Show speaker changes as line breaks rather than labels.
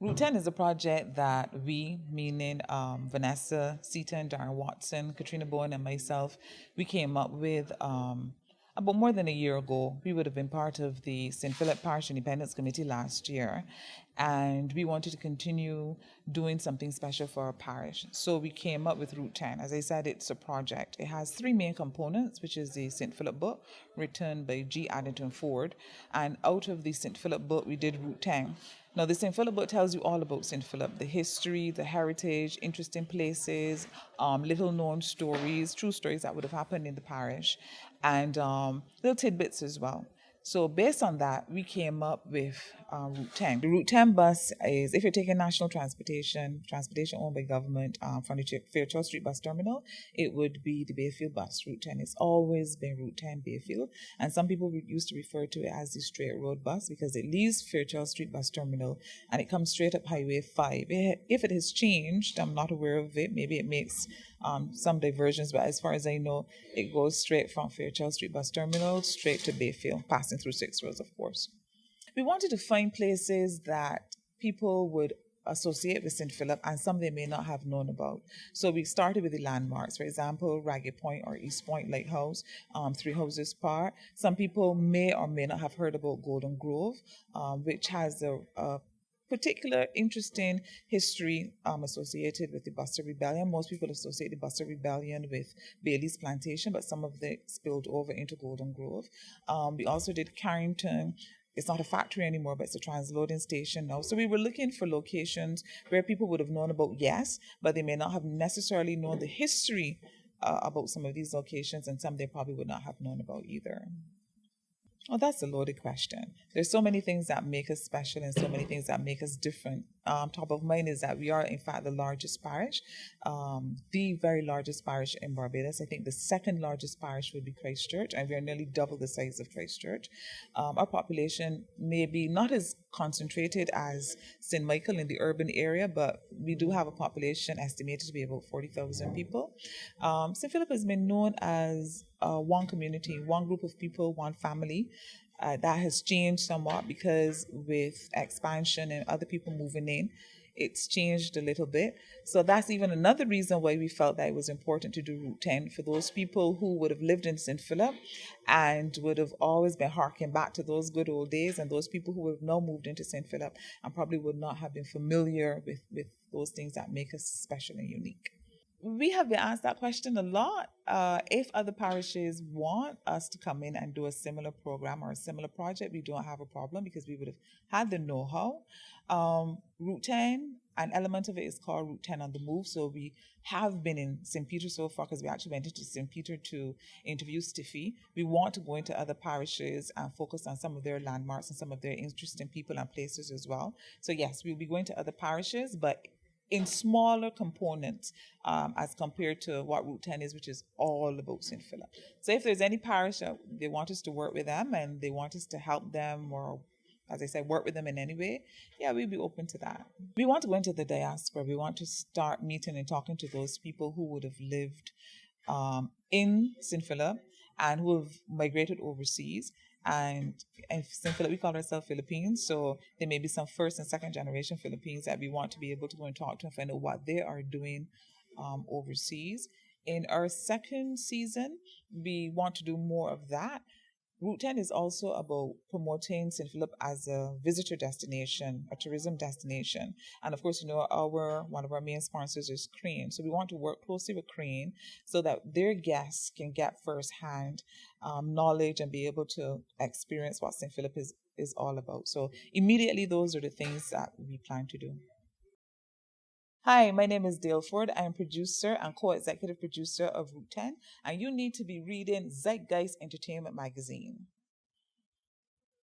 Route 10 is a project that we, meaning Vanessa Seaton, Darren Watson, Katrina Bowen, and myself, we came up with about more than a year ago. We would have been part of the St. Philip Parish Independence Committee last year, and we wanted to continue doing something special for our parish. So we came up with Route 10. As I said, it's a project. It has three main components, which is the St. Philip book, written by G. Dale Forde, and out of the St. Philip book, we did Route 10. Now, the St. Philip book tells you all about St. Philip, the history, the heritage, interesting places, little known stories, true stories that would have happened in the parish, and little tidbits as well. So based on that, we came up with Route 10. The Route 10 bus is, if you're taking national transportation owned by government from the Fairchild Street bus terminal, it would be the Bayfield bus. Route 10 has always been Route 10 Bayfield. And some people used to refer to it as the straight road bus because it leaves Fairchild Street bus terminal and it comes straight up Highway 5. If it has changed, I'm not aware of it. Maybe it makes some diversions, but as far as I know, it goes straight from Fairchild Street bus terminal straight to Bayfield, passing through 6 Roads, of course. We wanted to find places that people would associate with St. Philip and some they may not have known about. So we started with the landmarks, for example, Ragged Point or East Point Lighthouse, Three Houses Park. Some people may or may not have heard about Golden Grove, which has a particular interesting history associated with the Buster Rebellion. Most people associate the Buster Rebellion with Bailey's Plantation, but some of it spilled over into Golden Grove. We also did Carrington. It's not a factory anymore, but it's a transloading station now. So we were looking for locations where people would have known about, yes, but they may not have necessarily known the history about some of these locations, and some they probably would not have known about either. Oh, that's a loaded question. There's so many things that make us special and so many things that make us different. Top of mind is that we are, in fact, the largest parish, the very largest parish in Barbados. I think the second largest parish would be Christchurch, and we are nearly double the size of Christchurch. Our population may be not as concentrated as St. Michael in the urban area, but we do have a population estimated to be about 40,000 people. St. Philip has been known as one community, one group of people, one family. That has changed somewhat because with expansion and other people moving in, it's changed a little bit. So that's even another reason why we felt that it was important to do Route 10 for those people who would have lived in St. Philip and would have always been harking back to those good old days, and those people who have now moved into St. Philip and probably would not have been familiar with those things that make us special and unique. We have been asked that question a lot. If other parishes want us to come in and do a similar program or a similar project, we don't have a problem because we would have had the know-how. Route 10, an element of it is called Route 10 on the Move. So we have been in St. Peter so far because we actually went into St. Peter to interview Stiffy. We want to go into other parishes and focus on some of their landmarks and some of their interesting people and places as well. So yes, we'll be going to other parishes, but in smaller components as compared to what Route 10 is, which is all about St. Philip. So if there's any parish that they want us to work with them and they want us to help them or, as I said, work with them in any way, yeah, we'll be open to that. We want to go into the diaspora. We want to start meeting and talking to those people who would have lived in St. Philip and who have migrated overseas. And in St. Philip, we call ourselves Philippines. So there may be some first and second generation Philippines that we want to be able to go and talk to and find out what they are doing overseas. In our second season, we want to do more of that. Route 10 is also about promoting St. Philip as a visitor destination, a tourism destination. And of course, one of our main sponsors is Crane. So we want to work closely with Crane so that their guests can get firsthand knowledge and be able to experience what St. Philip is all about. So immediately, those are the things that we plan to do. Hi, my name is Dale Forde. I am producer and co-executive producer of Route 10, and you need to be reading Zeitgeist Entertainment Magazine.